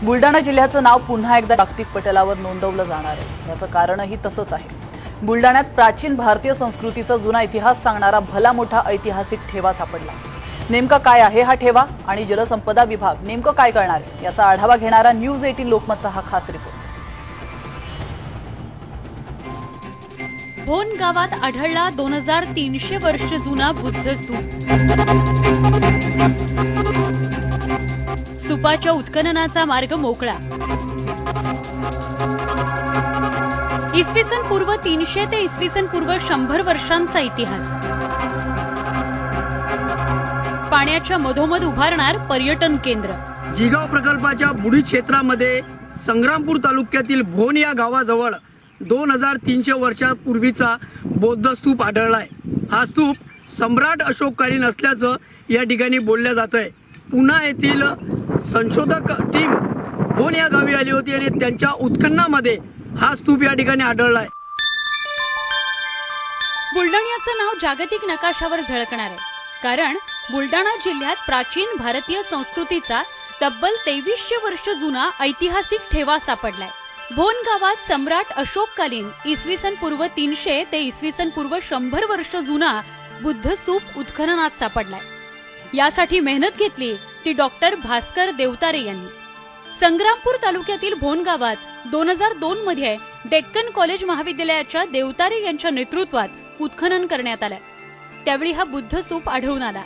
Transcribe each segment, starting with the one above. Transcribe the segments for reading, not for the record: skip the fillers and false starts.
बुलढाणा जिल्ह्याचं नाव पुन्हा एकदा जागतिक पटलावर नोंदवलं जाणार आहे। याचं कारणही तसंच आहे। बुलढाण्यात प्राचीन भारतीय संस्कृतीचा जुना इतिहास सांगणारा भला मोठा ऐतिहासिक ठेवा सापडला। नेमका काय आहे हा ठेवा आणि जलसंपदा विभाग नेमकं काय करणार आहे याचा आढावा घेणारा न्यूज 18 लोकमतचा हा खास रिपोर्ट। भोन गावात आढळला 2300 वर्ष जुना बुद्ध स्तूप। स्तूपाच्या उत्खननाचा मार्ग मोकळा। इसवी सन पूर्व 300 ते इसवी सन पूर्व 100 वर्षांचा इतिहास। पाण्याच्या मधोमध उभारणार पर्यटन केंद्र। जिगाव प्रकल्पाच्या बुडी क्षेत्रामध्ये संग्रामपूर तालुक्यातील भोन या गावाजवळ 2300 वर्षापूर्वीचा बौद्ध स्तूप आढळलाय। हा स्तूप सम्राट अशोककालीन असल्याचं या ठिकाणी बोलल्या जात आहे। पुणे येथील संशोधक टीम भोन या गावी आली होती आणि त्यांच्या उत्खननामध्ये हा स्तूप या ठिकाणी आढळलाय। बुलढाण्याचं नाव जागतिक नकाशावर झळकणार आहे, कारण बुलढाणा जिल्ह्यात प्राचीन भारतीय संस्कृतीचा तब्बल 2300 वर्ष जुना ऐतिहासिक ठेवा सापडलाय। भोन गावात सम्राट अशोककालीन इसवी सन पूर्व 300 ते इसवी सन पूर्व 100 वर्ष जुना बुद्ध स्तूप उत्खननात सापडलाय। यासाठी मेहनत घेतली ती डॉक्टर भास्कर देवतारे यांनी। संग्रामपूर तालुक्यातील भोन गावात 2002 मध्ये डेक्कन कॉलेज महाविद्यालयाच्या देवतारे यांच्या नेतृत्वात उत्खनन करण्यात आलं। त्यावेळी हा बुद्ध स्तूप आढळून आला।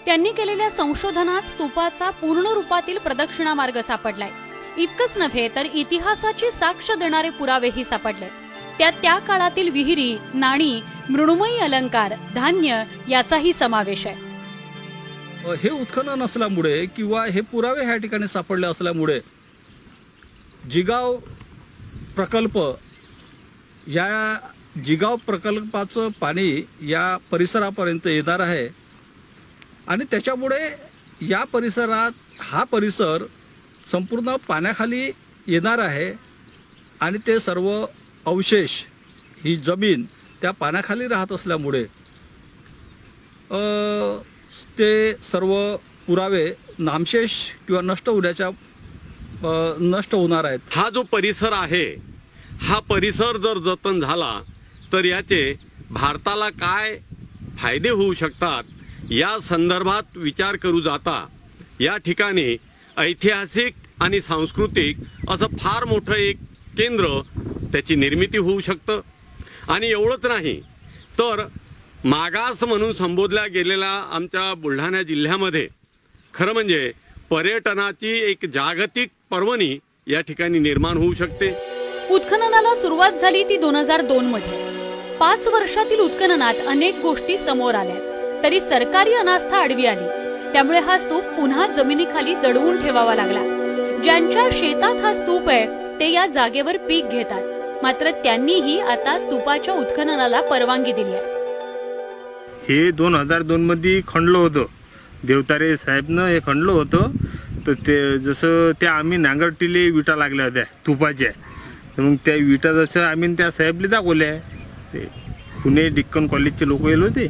त्यांनी केलेल्या संशोधनात स्तूपाचा पूर्ण रूपातील प्रदक्षिणा मार्ग सापडलाय। इतकंच नव्हे तर इतिहासाची साक्ष देणारे पुरावेही सापडले। त्यात त्या काळातील विहिरी, नाणी, मृण्मयी अलंकार, धान्य याचाही समावेश आहे। हे उत्खनन असल्यामुळे किंवा हे पुरावे ह्या ठिकाणी सापडले असल्यामुळे जिगाव प्रकल्प या जिगाव प्रकल्पाचं पाणी या परिसरापर्यंत येणार आहे आणि त्याच्यामुळे या परिसरात हा परिसर संपूर्ण पाण्याखाली येणार आहे आणि ते सर्व अवशेष ही जमीन त्या पाण्याखाली राहत असल्यामुळे ते सर्व पुरावे नामशेष किंवा नष्ट होणार आहेत। हा जो परिसर आहे हा परिसर जर जतन झाला तर याचे भारताला काय फायदे होऊ शकतात या संदर्भात विचार करू जाता या ठिकाणी ऐतिहासिक आणि सांस्कृतिक असं फार मोठं एक केंद्र त्याची निर्मिती होऊ शकतं। आणि एवढंच नाही तर मागास म्हणून संबोधल्या गेलेल्या आमच्या बुलढाणा जिल्ह्यामध्ये खरं म्हणजे पर्यटनाची एक जागतिक पर्वणी या ठिकाणी निर्माण होऊ शकते। उत्खननाला सुरुवात झाली ती 2002 मध्ये। 5 वर्षातील उत्खननात अनेक गोष्टी समोर आल्या, तरी सरकारी अनास्था आडवी आली। त्यामुळे हा स्तूप पुन्हा जमिनीखाली दडवून ठेवावा लागला। ज्यांच्या शेतात हा स्तूप आहे ते या जागेवर पीक घेतात, मात्र त्यांनीही आता स्तूपाच्या उत्खननाला परवानगी दिली आहे। हे 2002 मध्ये खणलं होतं, देवतारे साहेबनं हे खणलं होतं। तर ते जसं त्या आम्ही नांगरटीले विटा लागल्या होत्या तुपाच्या, तर मग त्या विटा जसं आम्ही त्या साहेबले दाखवल्या। ते पुणे डेक्कन कॉलेजचे लोक येले होते,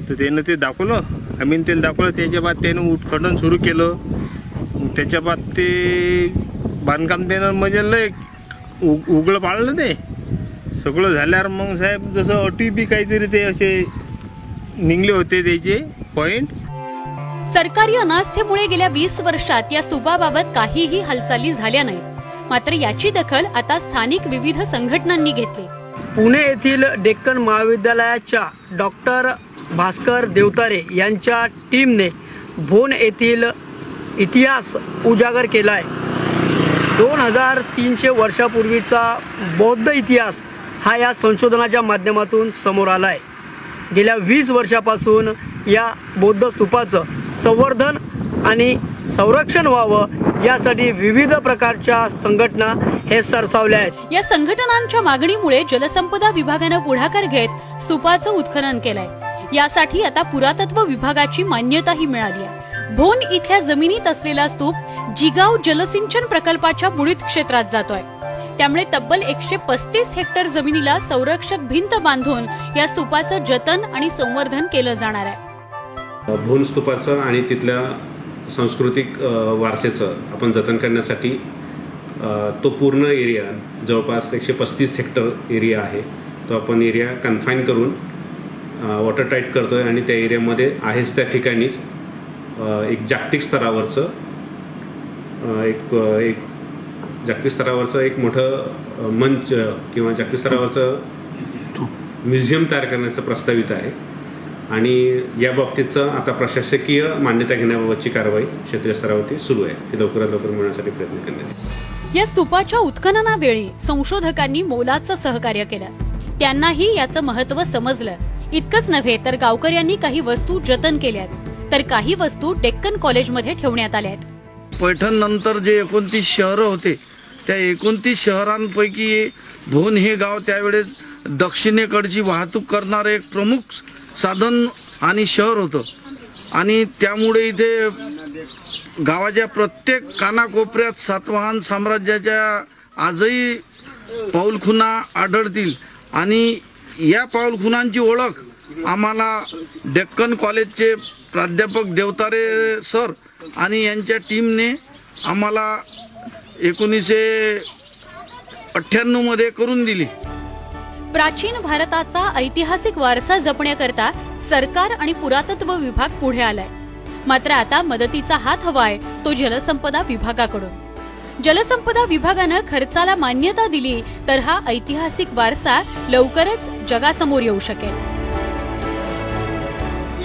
तर त्यानं ते दाखवलं, आम्ही त्याला दाखवलं। त्याच्या बाद त्यानं उत्खनन सुरू केलं। मग त्याच्या बाद ते बांधकाम त्यानं म्हणजे लय उघडं पाळलं। ते सगळं झाल्यावर मग साहेब जसं अटी बी काहीतरी ते असे निघले होते त्याचे पॉइंट। सरकारी अनास्थेमुळे गेल्या 20 वर्षात या स्तूपाबाबत काहीही हालचाली झाल्या नाहीत, मात्र याची दखल आता स्थानिक विविध संघटनांनी घेतली। पुणे येथील डेक्कन महाविद्यालयाच्या डॉक्टर भास्कर देवतारे यांच्या टीमने भोन येथील इतिहास उजागर केलाय। 2300 वर्षापूर्वीचा बौद्ध इतिहास हा या संशोधनाच्या माध्यमातून समोर आलाय। गेल्या 20 वर्षापासून या बौद्ध स्तूपाचं संवर्धन आणि संरक्षण व्हावं यासाठी विविध प्रकारच्या संघटना हे सरसावल्या आहेत। या संघटनांच्या मागणीमुळे जलसंपदा विभागानं पुढाकार घेत स्तूपाचं उत्खनन केलंय। यासाठी आता पुरातत्व विभागाची मान्यताही मिळाली आहे। भोन इथल्या जमिनीत असलेला स्तूप जिगाव जलसिंचन प्रकल्पाच्या बुडीत क्षेत्रात जातोय। त्यामुळे तब्बल 135 हेक्टर जमिनीला संरक्षक भिंत बांधून या स्तूपाचं जतन आणि संवर्धन केलं जाणार आहे। भोन स्तूपाचं आणि तिथल्या सांस्कृतिक वारसेचं आपण जतन करण्यासाठी तो पूर्ण एरिया जवळपास 135 हेक्टर एरिया आहे. तो आपण एरिया कन्फाईन करून वॉटर टाईट करतोय आणि त्या एरियामध्ये आहेच त्या ठिकाणीच एक जागतिक स्तरावरचं एक मोठं मंच किंवा जागतिक स्तरावरचं म्युझियम तयार करण्याचं प्रस्तावित आहे. आणि या बाबतीतचं आता प्रशासकीय मान्यता घेण्याबाबतची कारवाई क्षेत्रीय स्तरावरती सुरू आहे. ती लवकरात लवकर मिळण्यासाठी प्रयत्न करण्यात येईल. या स्तूपाच्या उत्खननावेळी संशोधकांनी मोलाचं सहकार्य केलं. त्यांनाही याचं महत्त्व समजलं. इतकंच नव्हे तर गावकऱ्यांनी काही वस्तू जतन केल्यात, तर काही वस्तू डेक्कन कॉलेजमध्ये ठेवण्यात आल्यात. पैठण नंतर जे 29 शहरं होते त्या 29 शहरांपैकी भोन हे गाव त्यावेळेस दक्षिणेकडची वाहतूक करणारे एक प्रमुख साधन आणि शहर होतं. आणि त्यामुळे इथे गावाच्या प्रत्येक कानाकोपऱ्यात सातवाहन साम्राज्याच्या आजही पाऊलखुणा आढळतील. आणि या पाऊलखुणांची ओळख आम्हाला डेक्कन कॉलेजचे प्राध्यापक देवतारे सर आणि यांच्या टीमने आम्हाला 1998 मध्ये करून दिली. प्राचीन भारताचा ऐतिहासिक वारसा जपण्याकरता सरकार आणि पुरातत्व विभाग पुढे आलाय. मात्र आता मदतीचा हात हवाय तो जलसंपदा विभागाकडून. जलसंपदा विभागानं खर्चाला मान्यता दिली तर हा ऐतिहासिक वारसा लवकरच जगासमोर येऊ शकेल.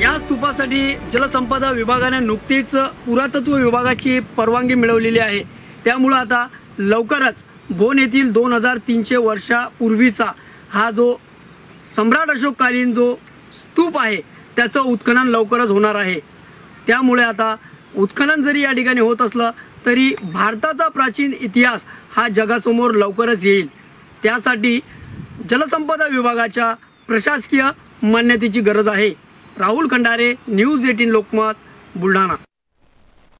या स्तूपासाठी जलसंपदा विभागाने नुकतीच पुरातत्व विभागाची परवानगी मिळवलेली आहे. त्यामुळे आता लवकरच भोन येथील 2300 वर्षापूर्वीचा हा जो सम्राट अशोककालीन जो स्तूप आहे त्याचं उत्खनन लवकरच होणार आहे. त्यामुळे आता उत्खनन जरी या ठिकाणी होत असलं तरी भारताचा प्राचीन इतिहास हा जगासमोर लवकरच येईल. त्यासाठी जलसंपदा विभागाच्या प्रशासकीय मान्यतेची गरज आहे. राहुल खंडारे, न्यूज 18 लोकमत, बुलढाणा.